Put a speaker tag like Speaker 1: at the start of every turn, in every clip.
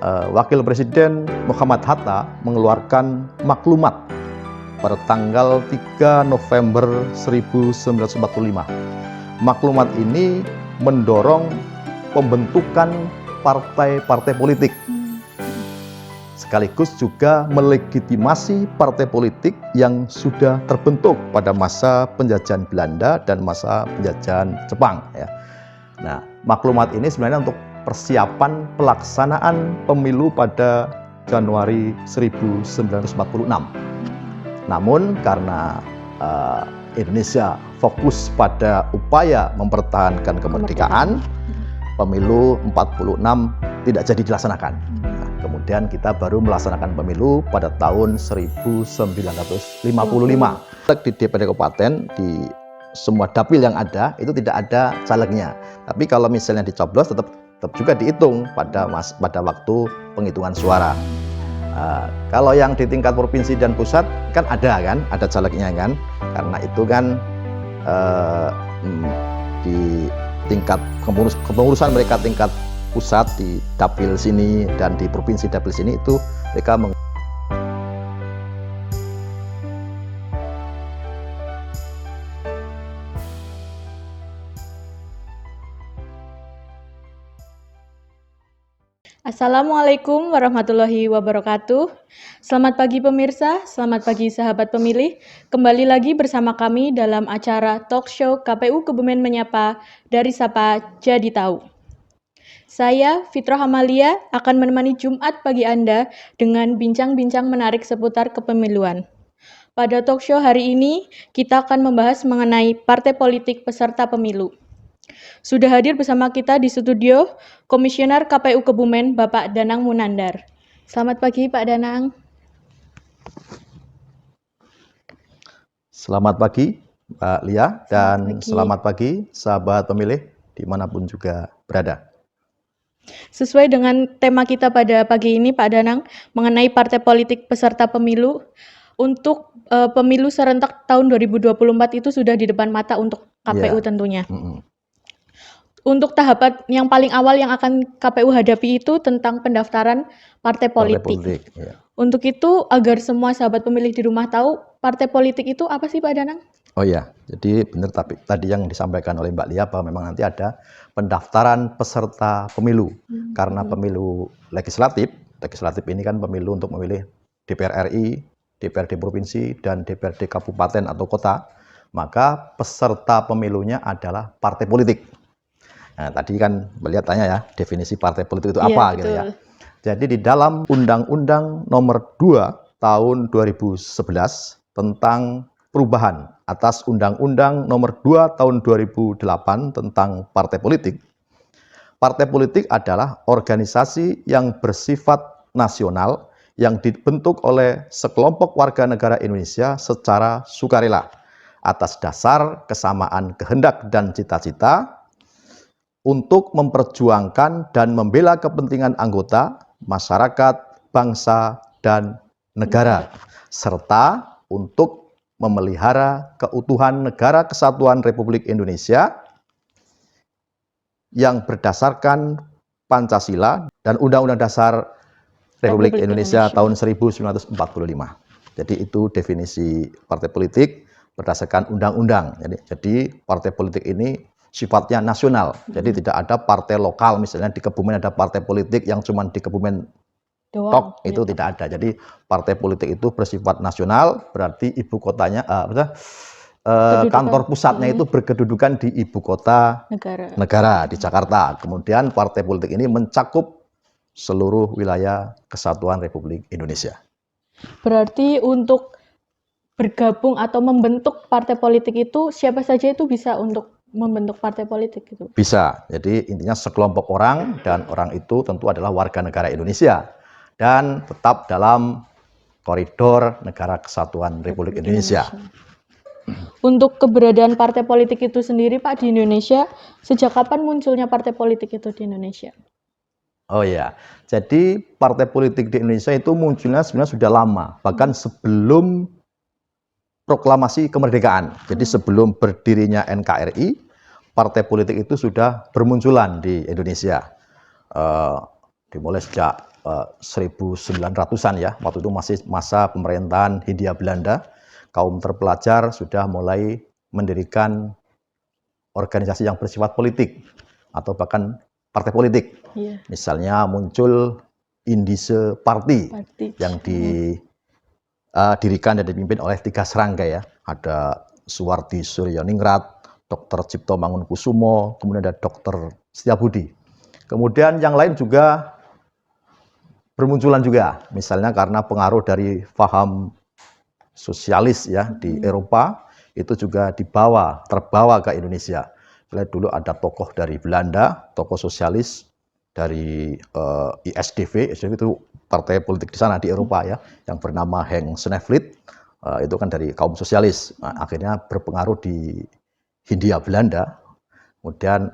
Speaker 1: Wakil Presiden Muhammad Hatta mengeluarkan maklumat pada tanggal 3 November 1945. Maklumat ini mendorong pembentukan partai-partai politik, sekaligus juga melegitimasi partai politik yang sudah terbentuk pada masa penjajahan Belanda dan masa penjajahan Jepang. Nah, maklumat ini sebenarnya untuk persiapan pelaksanaan pemilu pada Januari 1946. Namun karena Indonesia fokus pada upaya mempertahankan kemerdekaan, pemilu 46 tidak jadi dilaksanakan. Nah, kemudian kita baru melaksanakan pemilu pada tahun 1955. Di DPRD Kabupaten, di semua dapil yang ada itu tidak ada calegnya. Tapi kalau misalnya dicoblos tetap juga dihitung pada waktu penghitungan suara. Kalau yang di tingkat provinsi dan pusat kan ada calegnya kan, karena itu kan di tingkat kepengurusan mereka tingkat pusat di dapil sini dan di provinsi dapil sini itu mereka
Speaker 2: Assalamualaikum warahmatullahi wabarakatuh. Selamat pagi pemirsa, selamat pagi sahabat pemilih. Kembali lagi bersama kami dalam acara talk show KPU Kebumen Menyapa dari Sapa Jadi Tahu. Saya, Fitroh Amalia, akan menemani Jumat pagi Anda dengan bincang-bincang menarik seputar kepemiluan. Pada talk show hari ini, kita akan membahas mengenai partai politik peserta pemilu. Sudah hadir bersama kita di studio Komisioner KPU Kebumen, Bapak Danang Munandar. Selamat pagi, Pak Danang.
Speaker 1: Selamat pagi, Mbak Lia, dan selamat pagi sahabat pemilih dimanapun juga berada.
Speaker 2: Sesuai dengan tema kita pada pagi ini, Pak Danang, mengenai partai politik peserta pemilu, untuk pemilu serentak tahun 2024 itu sudah di depan mata untuk KPU tentunya. Untuk tahapan yang paling awal yang akan KPU hadapi itu tentang pendaftaran partai politik. Untuk itu, agar semua sahabat pemilih di rumah tahu, partai politik itu apa sih, Pak Danang?
Speaker 1: Oh ya, jadi benar tadi yang disampaikan oleh Mbak Lia bahwa memang nanti ada pendaftaran peserta pemilu. Karena pemilu legislatif ini kan pemilu untuk memilih DPR RI, DPRD provinsi, dan DPRD kabupaten atau kota, maka peserta pemilunya adalah partai politik. Nah, tadi kan melihat tanya ya, definisi partai politik itu apa gitu ya. Jadi di dalam Undang-Undang Nomor 2 Tahun 2011 tentang perubahan atas Undang-Undang Nomor 2 Tahun 2008 tentang partai politik. Partai politik adalah organisasi yang bersifat nasional yang dibentuk oleh sekelompok warga negara Indonesia secara sukarela atas dasar kesamaan kehendak dan cita-cita untuk memperjuangkan dan membela kepentingan anggota, masyarakat, bangsa, dan negara, serta untuk memelihara keutuhan Negara Kesatuan Republik Indonesia yang berdasarkan Pancasila dan Undang-Undang Dasar Republik Indonesia tahun 1945. Jadi itu definisi partai politik berdasarkan undang-undang. Jadi partai politik ini sifatnya nasional, jadi tidak ada partai lokal, misalnya di Kebumen ada partai politik yang cuma di Kebumen tok, itu tidak ada. Jadi partai politik itu bersifat nasional, berarti ibu kotanya, kantor pusatnya itu berkedudukan di ibu kota negara di Jakarta. Kemudian partai politik ini mencakup seluruh wilayah Kesatuan Republik Indonesia.
Speaker 2: Berarti untuk bergabung atau membentuk partai politik itu siapa saja itu bisa untuk membentuk partai politik itu?
Speaker 1: Bisa. Jadi intinya sekelompok orang, dan orang itu tentu adalah warga negara Indonesia dan tetap dalam koridor Negara Kesatuan Republik Indonesia.
Speaker 2: Untuk keberadaan partai politik itu sendiri, Pak, di Indonesia, sejak kapan munculnya partai politik itu di Indonesia?
Speaker 1: Oh ya, jadi partai politik di Indonesia itu munculnya sebenarnya sudah lama, bahkan sebelum proklamasi kemerdekaan. Jadi sebelum berdirinya NKRI, partai politik itu sudah bermunculan di Indonesia. Dimulai sejak 1900-an ya. Waktu itu masih masa pemerintahan Hindia Belanda. Kaum terpelajar sudah mulai mendirikan organisasi yang bersifat politik atau bahkan partai politik.
Speaker 2: Iya.
Speaker 1: Misalnya muncul Indische Party yang didirikan dan dipimpin oleh 3 serangga ya. Ada Suwardi Suryaningrat, Dr. Cipto Mangunkusumo, kemudian ada Dr. Setiabudi. Kemudian yang lain juga bermunculan juga, misalnya karena pengaruh dari paham sosialis ya di Eropa, itu juga terbawa ke Indonesia. Misalnya dulu ada tokoh dari Belanda, tokoh sosialis dari ISDV itu partai politik di sana di Eropa ya, yang bernama Henk Sneevliet, itu kan dari kaum sosialis. Nah, akhirnya berpengaruh di Hindia Belanda. Kemudian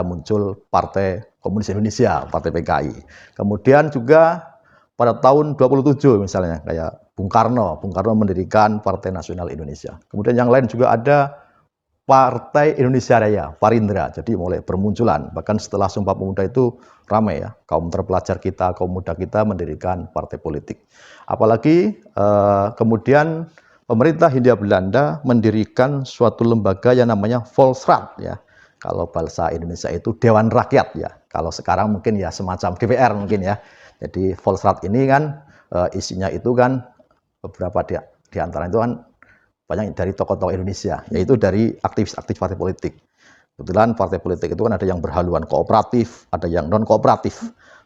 Speaker 1: muncul Partai Komunis Indonesia, Partai PKI. Kemudian juga pada tahun 27 misalnya kayak Bung Karno mendirikan Partai Nasional Indonesia. Kemudian yang lain juga ada Partai Indonesia Raya, Parindra. Jadi mulai bermunculan. Bahkan setelah Sumpah Pemuda itu ramai ya, kaum terpelajar kita, kaum muda kita mendirikan partai politik. Apalagi kemudian pemerintah Hindia Belanda mendirikan suatu lembaga yang namanya Volksraad ya. Kalau bahasa Indonesia itu Dewan Rakyat ya. Kalau sekarang mungkin ya semacam DPR mungkin ya. Jadi Volksraad ini kan isinya itu kan beberapa di antara itu kan banyak dari tokoh-tokoh Indonesia, yaitu dari aktivis-aktivis partai politik. Kebetulan partai politik itu kan ada yang berhaluan kooperatif, ada yang non kooperatif.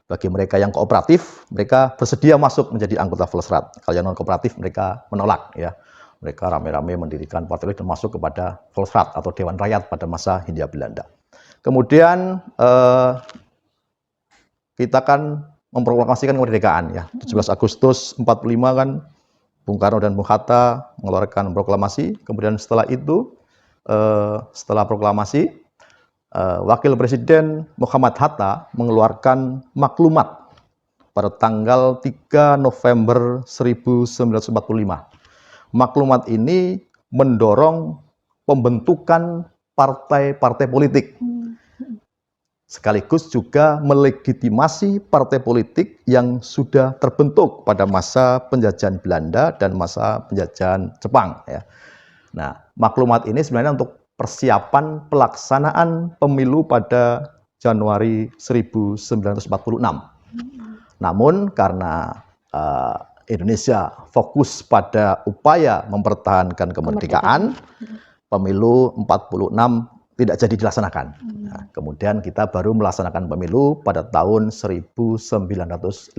Speaker 1: Bagi mereka yang kooperatif, mereka bersedia masuk menjadi anggota Volksraad. Kalau yang non kooperatif mereka menolak ya. Mereka rame-rame mendirikan partai politik dan masuk kepada Volksraad atau Dewan Rakyat pada masa Hindia Belanda. Kemudian kita kan memproklamasikan kemerdekaan ya. 17 Agustus 45 kan Bung Karno dan Bung Hatta mengeluarkan proklamasi. Kemudian setelah itu, setelah proklamasi, Wakil Presiden Muhammad Hatta mengeluarkan maklumat pada tanggal 3 November 1945. Maklumat ini mendorong pembentukan partai-partai politik. Sekaligus juga melegitimasi partai politik yang sudah terbentuk pada masa penjajahan Belanda dan masa penjajahan Jepang ya. Nah, maklumat ini sebenarnya untuk persiapan pelaksanaan pemilu pada Januari 1946. Namun karena Indonesia fokus pada upaya mempertahankan kemerdekaan, pemilu 46 tidak jadi dilaksanakan. Nah, kemudian kita baru melaksanakan pemilu pada tahun 1955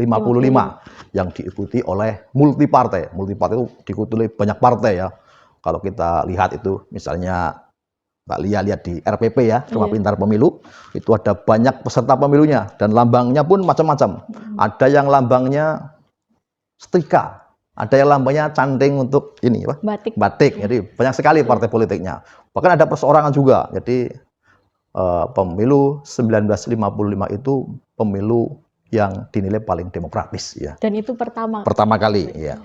Speaker 1: yang diikuti oleh multipartai. Multipartai itu diikuti oleh banyak partai ya. Kalau kita lihat itu misalnya Mbak Lia lihat di RPP ya, Rumah Pintar Pemilu, itu ada banyak peserta pemilunya dan lambangnya pun macam-macam. Ada yang lambangnya setrika, ada yang lambangnya canting untuk ini apa? Batik. Jadi banyak sekali partai politiknya. Bahkan ada perseorangan juga. Jadi pemilu 1955 itu pemilu yang dinilai paling demokratis ya.
Speaker 2: Dan itu pertama
Speaker 1: kali ya.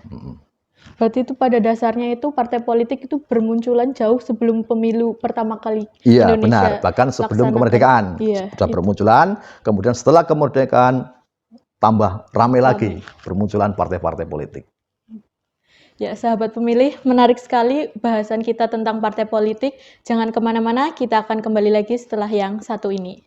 Speaker 2: Berarti itu pada dasarnya itu partai politik itu bermunculan jauh sebelum pemilu pertama kali
Speaker 1: Iya,
Speaker 2: Indonesia
Speaker 1: benar. Bahkan sebelum kemerdekaan sudah bermunculan. Kemudian setelah kemerdekaan tambah ramai lagi bermunculan partai-partai politik.
Speaker 2: Ya, sahabat pemilih, menarik sekali bahasan kita tentang partai politik. Jangan kemana-mana, kita akan kembali lagi setelah yang satu ini.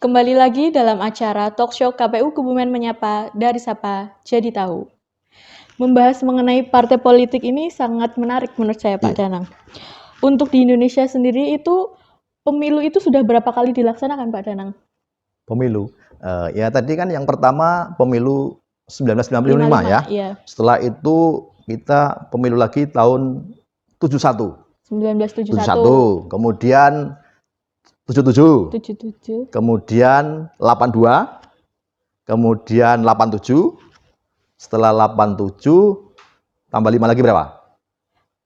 Speaker 2: Kembali lagi dalam acara Talkshow KPU Kebumen Menyapa dari Sapa Jadi Tahu. Membahas mengenai partai politik ini sangat menarik menurut saya Pak Danang. Untuk di Indonesia sendiri itu pemilu itu sudah berapa kali dilaksanakan Pak Danang?
Speaker 1: Pemilu, ya tadi kan yang pertama pemilu 1995 ya. Iya. Setelah itu kita pemilu lagi tahun 1971. Kemudian 77. Kemudian 82. kemudian 87, setelah 87 tambah 5 lagi berapa?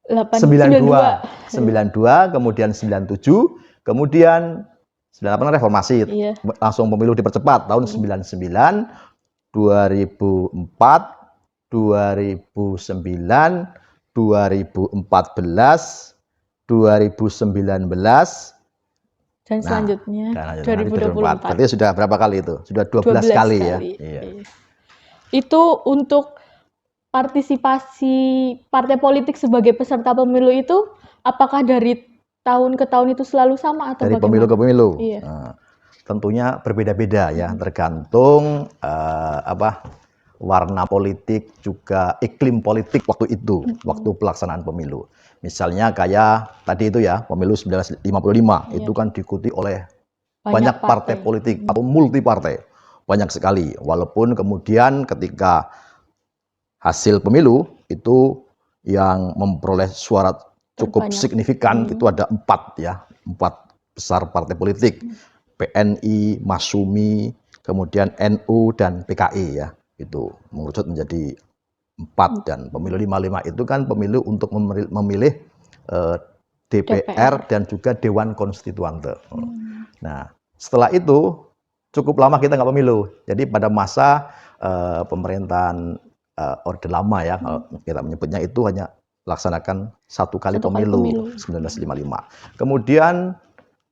Speaker 1: 92, 92, kemudian 97, kemudian 98 kan reformasi,
Speaker 2: Iya.
Speaker 1: langsung pemilu dipercepat tahun 99, 2004, 2009, 2014, 2019,
Speaker 2: Dan selanjutnya
Speaker 1: dan
Speaker 2: 2024.
Speaker 1: Berarti sudah berapa kali itu? Sudah 12 kali ya.
Speaker 2: Iya. Itu untuk partisipasi partai politik sebagai peserta pemilu itu apakah dari tahun ke tahun itu selalu sama atau
Speaker 1: Dari
Speaker 2: bagaimana?
Speaker 1: pemilu ke pemilu.
Speaker 2: Iya.
Speaker 1: Tentunya berbeda-beda ya, tergantung warna politik, juga iklim politik waktu itu, waktu pelaksanaan pemilu. Misalnya kayak tadi itu ya, pemilu 1955, itu kan diikuti oleh banyak partai politik atau multi partai, banyak sekali. Walaupun kemudian ketika hasil pemilu itu yang memperoleh suara cukup signifikan itu ada 4 ya, 4 besar partai politik, PNI, Masyumi, kemudian NU dan PKI ya, itu mengerucut menjadi 4. Dan pemilu 55 itu kan pemilu untuk memilih DPR dan juga Dewan Konstituante. Nah, setelah itu cukup lama kita nggak pemilu. Jadi pada masa pemerintahan Orde Lama ya, kalau kita menyebutnya, itu hanya laksanakan 1 kali pemilu 1955. Kemudian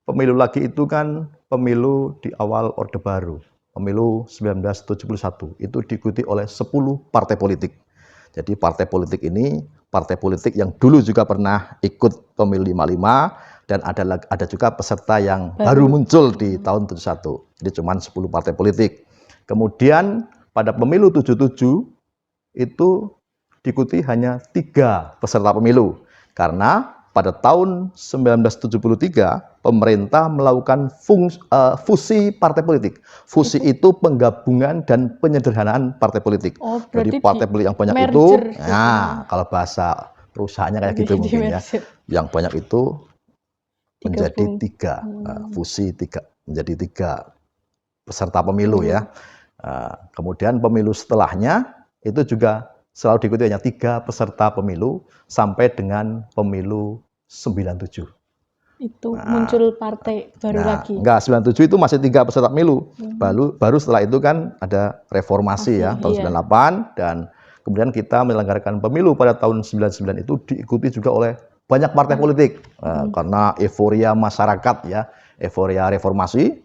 Speaker 1: pemilu lagi itu kan pemilu di awal Orde Baru, pemilu 1971, itu diikuti oleh 10 partai politik. Jadi partai politik ini, partai politik yang dulu juga pernah ikut pemilu 55, dan ada juga peserta yang baru muncul di tahun 71. Jadi cuma 10 partai politik. Kemudian pada pemilu 77 itu diikuti hanya 3 peserta pemilu, karena pada tahun 1973 pemerintah melakukan fusi partai politik. Fusi itu penggabungan dan penyederhanaan partai politik. Jadi partai politik yang banyak itu, nah kalau bahasa perusahaannya kayak gitu mungkin ya, yang banyak itu menjadi 3, fusi 3 menjadi 3 peserta pemilu ya. Kemudian pemilu setelahnya itu juga selalu diikuti hanya 3 peserta pemilu sampai dengan pemilu 97.
Speaker 2: Itu muncul partai baru lagi.
Speaker 1: Enggak, 97 itu masih 3 peserta pemilu. Baru setelah itu kan ada reformasi ya, tahun 98, dan kemudian kita menyelenggarakan pemilu pada tahun 99 itu diikuti juga oleh banyak partai politik. Karena euforia masyarakat ya, euforia reformasi,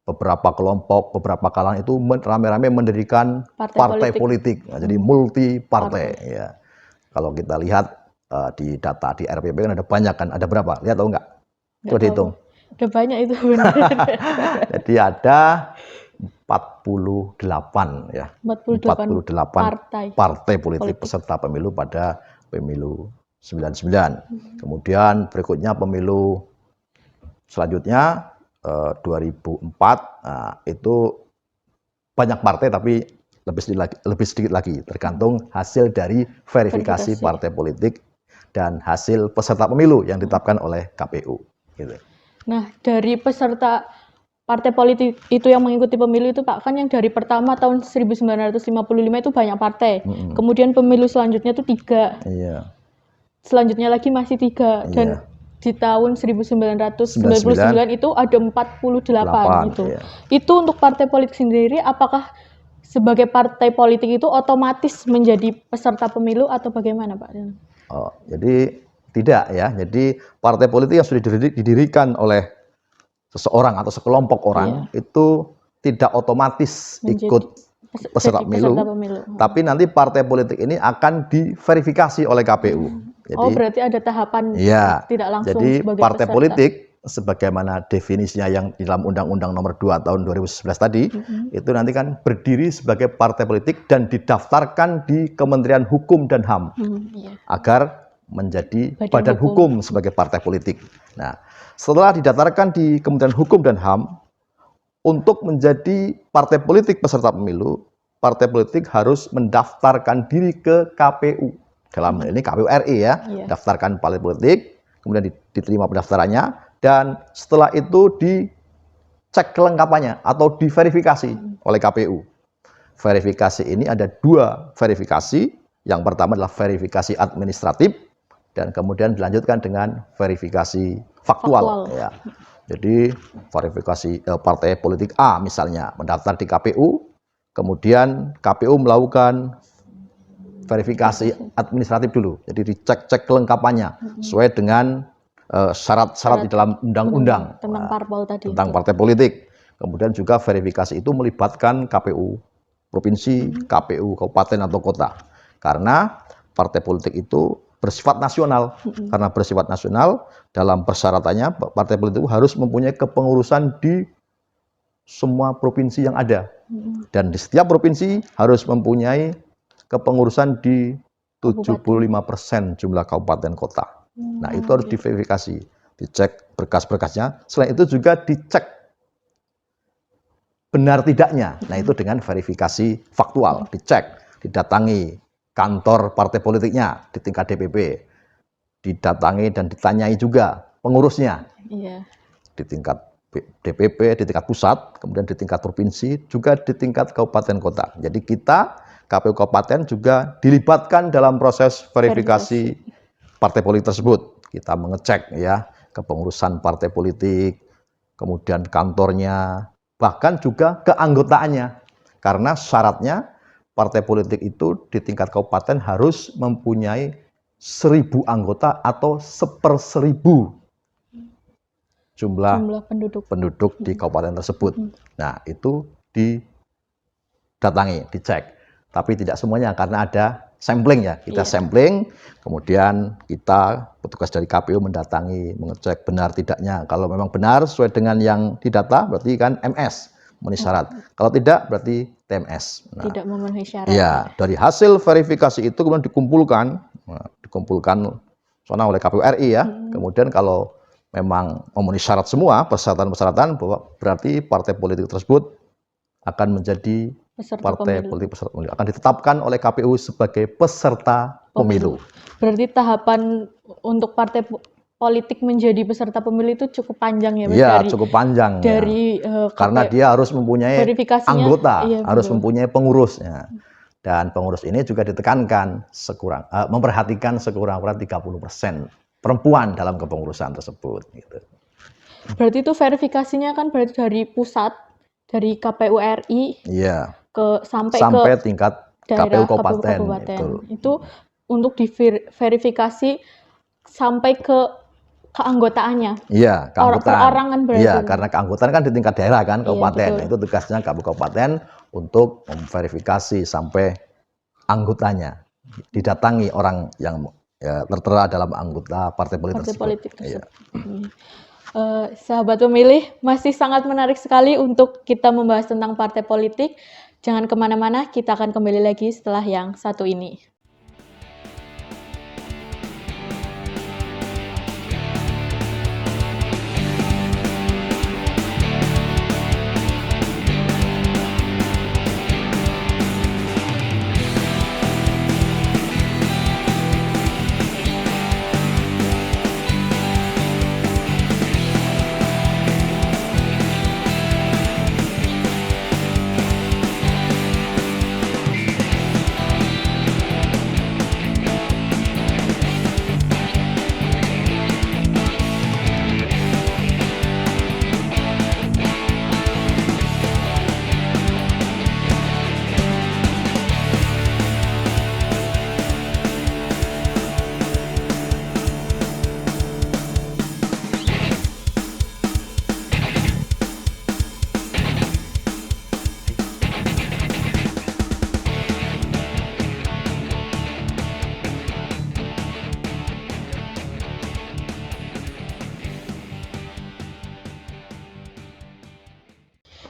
Speaker 1: beberapa kelompok, beberapa kalangan itu rame-rame mendirikan partai politik. Nah, jadi multi partai ya. Kalau kita lihat di data di RPP kan ada banyak kan, ada berapa? Lihat tahu nggak? Coba dihitung.
Speaker 2: Ada banyak itu benar.
Speaker 1: Jadi ada 48 ya. 48 partai politik peserta pemilu pada pemilu 99. Kemudian berikutnya pemilu selanjutnya 2004, itu banyak partai tapi lebih sedikit lagi, tergantung hasil dari verifikasi partai politik dan hasil peserta pemilu yang ditetapkan oleh KPU. Gitu.
Speaker 2: Nah, dari peserta partai politik itu yang mengikuti pemilu itu Pak, kan yang dari pertama tahun 1955 itu banyak partai, kemudian pemilu selanjutnya itu 3, selanjutnya lagi masih 3, dan di tahun 1999 itu ada 48 itu. Itu untuk partai politik sendiri, apakah sebagai partai politik itu otomatis menjadi peserta pemilu atau bagaimana Pak?
Speaker 1: Jadi tidak ya. Jadi partai politik yang sudah didirikan oleh seseorang atau sekelompok orang itu tidak otomatis ikut peserta pemilu, tapi nanti partai politik ini akan diverifikasi oleh KPU.
Speaker 2: Jadi, berarti ada tahapan tidak langsung
Speaker 1: jadi
Speaker 2: sebagai
Speaker 1: partai
Speaker 2: peserta
Speaker 1: politik sebagaimana definisinya yang di dalam Undang-Undang Nomor 2 Tahun 2011 tadi, itu nanti kan berdiri sebagai partai politik dan didaftarkan di Kementerian Hukum dan HAM agar menjadi badan hukum sebagai partai politik. Nah, setelah didaftarkan di Kementerian Hukum dan HAM, untuk menjadi partai politik peserta pemilu, partai politik harus mendaftarkan diri ke KPU. Dalam hal ini KPU RI ya, daftarkan partai politik, kemudian diterima pendaftarannya, dan setelah itu dicek kelengkapannya atau diverifikasi oleh KPU. Verifikasi ini ada 2 verifikasi. Yang pertama adalah verifikasi administratif dan kemudian dilanjutkan dengan verifikasi faktual. Ya. Jadi verifikasi partai politik A misalnya mendaftar di KPU, kemudian KPU melakukan verifikasi administratif dulu. Jadi dicek kelengkapannya sesuai dengan syarat-syarat di dalam undang-undang
Speaker 2: tentang parpol tadi.
Speaker 1: Tentang partai politik. Kemudian juga verifikasi itu melibatkan KPU provinsi, KPU kabupaten atau kota. Karena partai politik itu bersifat nasional. Karena bersifat nasional, dalam persyaratannya partai politik itu harus mempunyai kepengurusan di semua provinsi yang ada. Dan di setiap provinsi harus mempunyai kepengurusan di 75% jumlah kabupaten kota. Nah, itu harus diverifikasi, dicek berkas-berkasnya. Selain itu juga dicek benar tidaknya. Nah, itu dengan verifikasi faktual, dicek, didatangi kantor partai politiknya di tingkat DPP, didatangi dan ditanyai juga pengurusnya. Iya. Di tingkat DPP, di tingkat pusat, kemudian di tingkat provinsi, juga di tingkat kabupaten kota. Jadi kita KPU kabupaten juga dilibatkan dalam proses verifikasi partai politik tersebut. Kita mengecek ya kepengurusan partai politik, kemudian kantornya, bahkan juga keanggotaannya. Karena syaratnya partai politik itu di tingkat kabupaten harus mempunyai 1.000 anggota atau 1/1000 jumlah penduduk di kabupaten tersebut. Nah, itu didatangi, dicek. Tapi tidak semuanya karena ada sampling ya. Kita sampling, kemudian kita petugas dari KPU mendatangi, mengecek benar tidaknya. Kalau memang benar sesuai dengan yang didata, berarti kan MS, memenuhi syarat. Kalau tidak, berarti TMS.
Speaker 2: Nah, tidak memenuhi syarat.
Speaker 1: Ya, dari hasil verifikasi itu kemudian dikumpulkan oleh KPU RI ya. Kemudian kalau memang memenuhi syarat semua, persyaratan-persyaratan, berarti partai politik tersebut akan menjadi partai politik peserta pemilu, akan ditetapkan oleh KPU sebagai peserta pemilu.
Speaker 2: Berarti tahapan untuk partai politik menjadi peserta pemilu itu cukup panjang ya, Mas?
Speaker 1: Iya, cukup panjang. Karena dia harus mempunyai anggota, harus mempunyai pengurusnya. Dan pengurus ini juga ditekankan memperhatikan sekurang-kurangnya 30% perempuan dalam kepengurusan tersebut. Gitu.
Speaker 2: Berarti itu verifikasinya kan berarti dari pusat, dari KPU RI, sampai ke
Speaker 1: tingkat KPU kabupaten.
Speaker 2: Itu untuk diverifikasi sampai ke keanggotaannya.
Speaker 1: Iya, keanggotaan.
Speaker 2: Perorangan berarti.
Speaker 1: Iya, karena keanggotaan kan di tingkat daerah kan, kabupaten. Nah, itu tugasnya KPU kabupaten untuk memverifikasi sampai anggotanya. Didatangi orang yang tertera dalam anggota partai politik tersebut. Iya.
Speaker 2: Sahabat pemilih, masih sangat menarik sekali untuk kita membahas tentang partai politik. Jangan kemana-mana, kita akan kembali lagi setelah yang satu ini.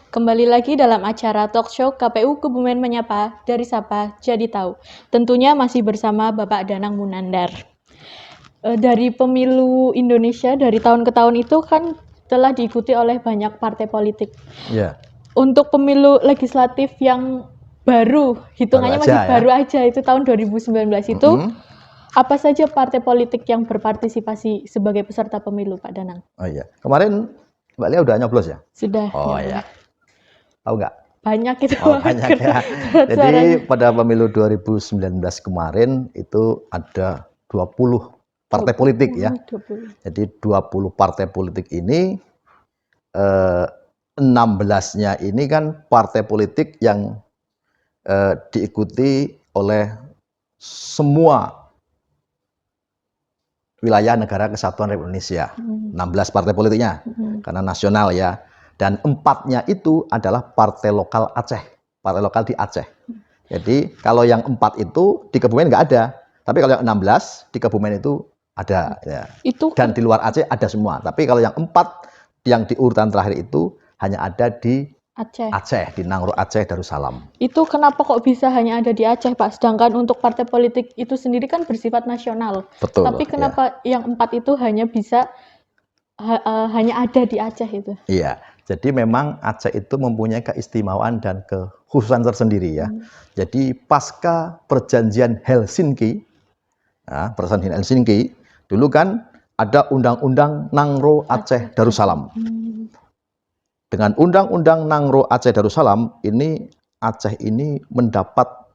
Speaker 2: Kembali lagi dalam acara talk show KPU Kebumen Menyapa, dari Sapa Jadi Tahu. Tentunya masih bersama Bapak Danang Munandar. Dari pemilu Indonesia dari tahun ke tahun itu kan telah diikuti oleh banyak partai politik.
Speaker 1: Yeah.
Speaker 2: Untuk pemilu legislatif yang baru, hitungannya masih baru aja, itu tahun 2019 itu, apa saja partai politik yang berpartisipasi sebagai peserta pemilu, Pak Danang?
Speaker 1: Oh iya, kemarin Mbak Lia udah nyoblos ya?
Speaker 2: Sudah.
Speaker 1: Oh
Speaker 2: Ya.
Speaker 1: ya, tahu nggak?
Speaker 2: Banyak itu.
Speaker 1: Oh banyak ya.
Speaker 2: Surat
Speaker 1: Jadi
Speaker 2: suaranya.
Speaker 1: pada pemilu 2019 kemarin itu ada 20 partai politik ya.
Speaker 2: 20.
Speaker 1: Jadi 20 partai politik ini 16-nya ini kan partai politik yang diikuti oleh semua wilayah negara kesatuan Republik Indonesia. 16 partai politiknya karena nasional ya. Dan 4-nya itu adalah partai lokal Aceh, partai lokal di Aceh. Jadi kalau yang 4 itu di Kebumen nggak ada, tapi kalau yang 16 di Kebumen itu ada. Ya.
Speaker 2: Itu
Speaker 1: Dan di luar Aceh ada semua. Tapi kalau yang 4 yang di urutan terakhir itu hanya ada di Aceh, di Nangro Aceh Darussalam.
Speaker 2: Itu kenapa kok bisa hanya ada di Aceh, Pak? Sedangkan untuk partai politik itu sendiri kan bersifat nasional.
Speaker 1: Betul.
Speaker 2: Tapi kenapa yang 4 itu hanya bisa hanya ada di Aceh itu?
Speaker 1: Iya. Jadi memang Aceh itu mempunyai keistimewaan dan kekhususan tersendiri ya. Jadi pasca perjanjian Helsinki, ya, perjanjian Helsinki, dulu kan ada Undang-Undang Nangro Aceh Darussalam. Dengan Undang-Undang Nangro Aceh Darussalam ini Aceh ini mendapat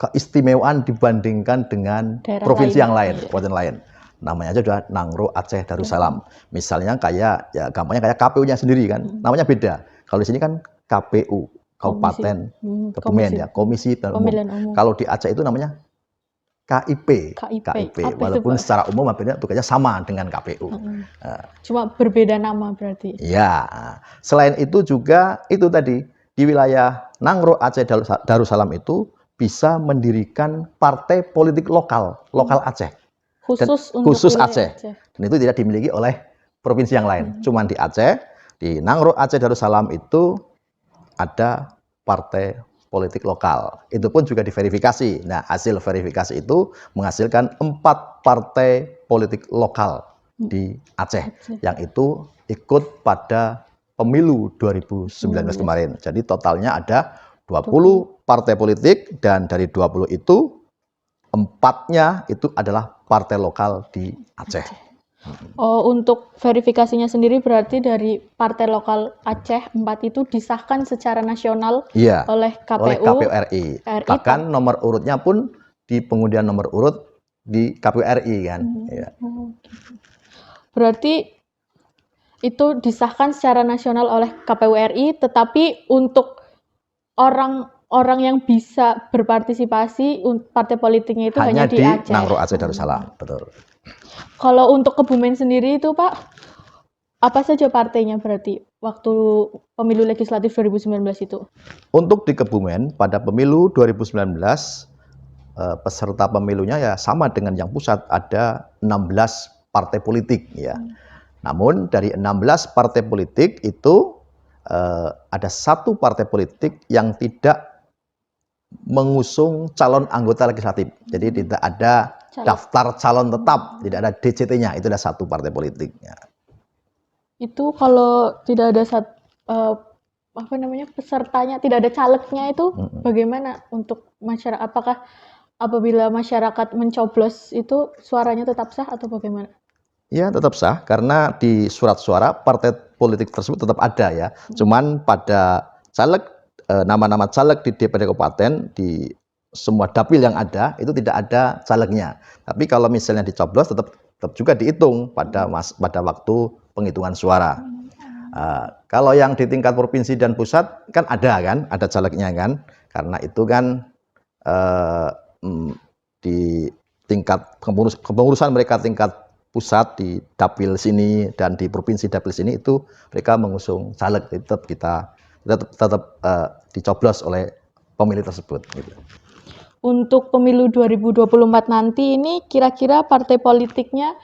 Speaker 1: keistimewaan dibandingkan dengan provinsi yang lain, provinsi lain. Namanya aja udah Nangro Aceh Darussalam. Misalnya kayak ya gampangnya kayak KPU-nya sendiri kan. Namanya beda. Kalau di sini kan KPU, Kabupaten Kebumen ya, Komisi Pemilihan Umum. Kalau di Aceh itu namanya KIP. Walaupun secara umum hampirnya tugasnya sama dengan KPU.
Speaker 2: Cuma berbeda nama berarti.
Speaker 1: Ya. Selain itu juga itu tadi di wilayah Nangro Aceh Darussalam itu bisa mendirikan partai politik lokal Aceh. Khusus Aceh. Dan itu tidak dimiliki oleh provinsi yang lain. Cuman di Aceh, di Nangro Aceh Darussalam itu ada partai politik lokal. Itu pun juga diverifikasi. Nah, hasil verifikasi itu menghasilkan 4 partai politik lokal di Aceh yang itu ikut pada pemilu 2019 kemarin. Jadi totalnya ada 20 partai politik dan dari 20 itu 4-nya itu adalah partai lokal di Aceh.
Speaker 2: Oh, untuk verifikasinya sendiri berarti dari partai lokal Aceh 4 itu disahkan secara nasional oleh KPU
Speaker 1: RI. Bahkan nomor urutnya pun di pengundian nomor urut di KPU RI kan.
Speaker 2: Berarti itu disahkan secara nasional oleh KPU RI, tetapi untuk orang yang bisa berpartisipasi partai politiknya itu hanya di Aceh.
Speaker 1: Nangro Aceh Darussalam, betul.
Speaker 2: Kalau untuk Kebumen sendiri itu Pak, apa saja partainya berarti waktu pemilu legislatif 2019 itu? Untuk
Speaker 1: di Kebumen pada pemilu 2019 peserta pemilunya ya sama dengan yang pusat, ada 16 partai politik ya. Namun dari 16 partai politik itu ada 1 partai politik yang tidak mengusung calon anggota legislatif. Jadi tidak ada daftar calon tetap, tidak ada DCT-nya. Itu ada 1 partai politik. Ya.
Speaker 2: Itu kalau tidak ada pesertanya, tidak ada calegnya itu bagaimana untuk masyarakat? Apakah apabila masyarakat mencoblos itu suaranya tetap sah atau bagaimana?
Speaker 1: Ya tetap sah karena di surat suara partai politik tersebut tetap ada ya. Cuman pada caleg nama-nama caleg di DPD Kabupaten di semua dapil yang ada itu tidak ada calegnya. Tapi kalau misalnya dicoblos tetap juga dihitung pada waktu penghitungan suara. Kalau yang di tingkat provinsi dan pusat kan ada calegnya kan, karena itu kan di tingkat kepengurusan mereka tingkat pusat di dapil sini dan di provinsi dapil sini itu mereka mengusung caleg, tetap dicoblos oleh pemilih tersebut. Gitu.
Speaker 2: Untuk pemilu 2024 nanti ini kira-kira partai politiknya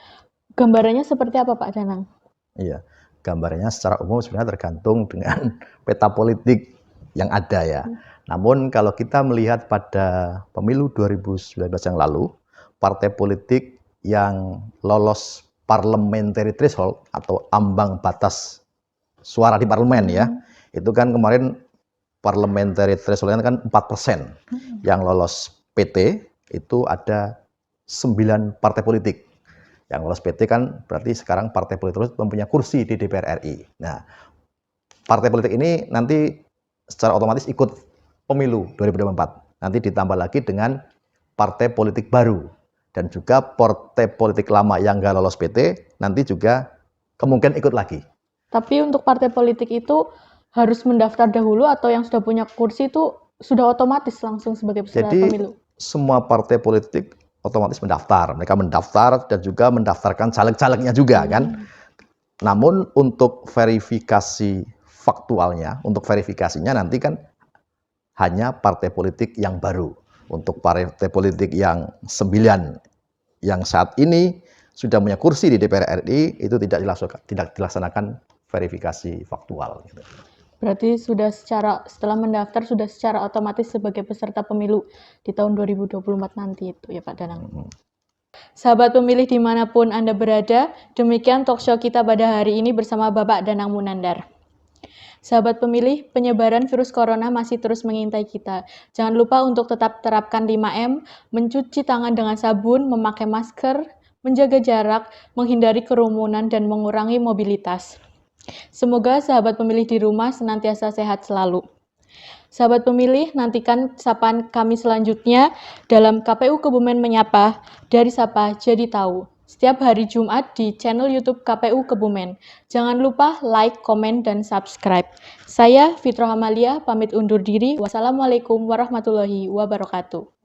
Speaker 2: gambarannya seperti apa Pak Danang?
Speaker 1: Iya, gambarannya secara umum sebenarnya tergantung dengan peta politik yang ada ya. Namun kalau kita melihat pada pemilu 2019 yang lalu, partai politik yang lolos parliamentary threshold atau ambang batas suara di parlemen ya, itu kan kemarin parliamentary threshold-nya kan 4%. Yang lolos PT itu ada 9 partai politik. Yang lolos PT kan berarti sekarang partai politik tersebut mempunyai kursi di DPR RI. Nah, partai politik ini nanti secara otomatis ikut pemilu 2024. Nanti ditambah lagi dengan partai politik baru. Dan juga partai politik lama yang nggak lolos PT, nanti juga kemungkinan ikut lagi.
Speaker 2: Tapi untuk partai politik itu harus mendaftar dahulu atau yang sudah punya kursi itu sudah otomatis langsung sebagai peserta pemilu?
Speaker 1: Jadi semua partai politik otomatis mendaftar. Mereka mendaftar dan juga mendaftarkan caleg-calegnya juga kan. Namun untuk verifikasi faktualnya, untuk verifikasinya nanti kan hanya partai politik yang baru. Untuk partai politik yang 9 yang saat ini sudah punya kursi di DPR RI itu tidak dilaksanakan verifikasi faktual. Gitu.
Speaker 2: Berarti setelah mendaftar sudah secara otomatis sebagai peserta pemilu di tahun 2024 nanti itu ya Pak Danang. Sahabat pemilih dimanapun Anda berada, demikian talkshow kita pada hari ini bersama Bapak Danang Munandar. Sahabat pemilih, penyebaran virus corona masih terus mengintai kita. Jangan lupa untuk tetap terapkan 5M, mencuci tangan dengan sabun, memakai masker, menjaga jarak, menghindari kerumunan, dan mengurangi mobilitas. Semoga sahabat pemilih di rumah senantiasa sehat selalu. Sahabat pemilih, nantikan sapaan kami selanjutnya dalam KPU Kebumen Menyapa, dari Sapa Jadi Tahu. Setiap hari Jumat di channel YouTube KPU Kebumen. Jangan lupa like, komen, dan subscribe. Saya Fitroh Amalia, pamit undur diri. Wassalamualaikum warahmatullahi wabarakatuh.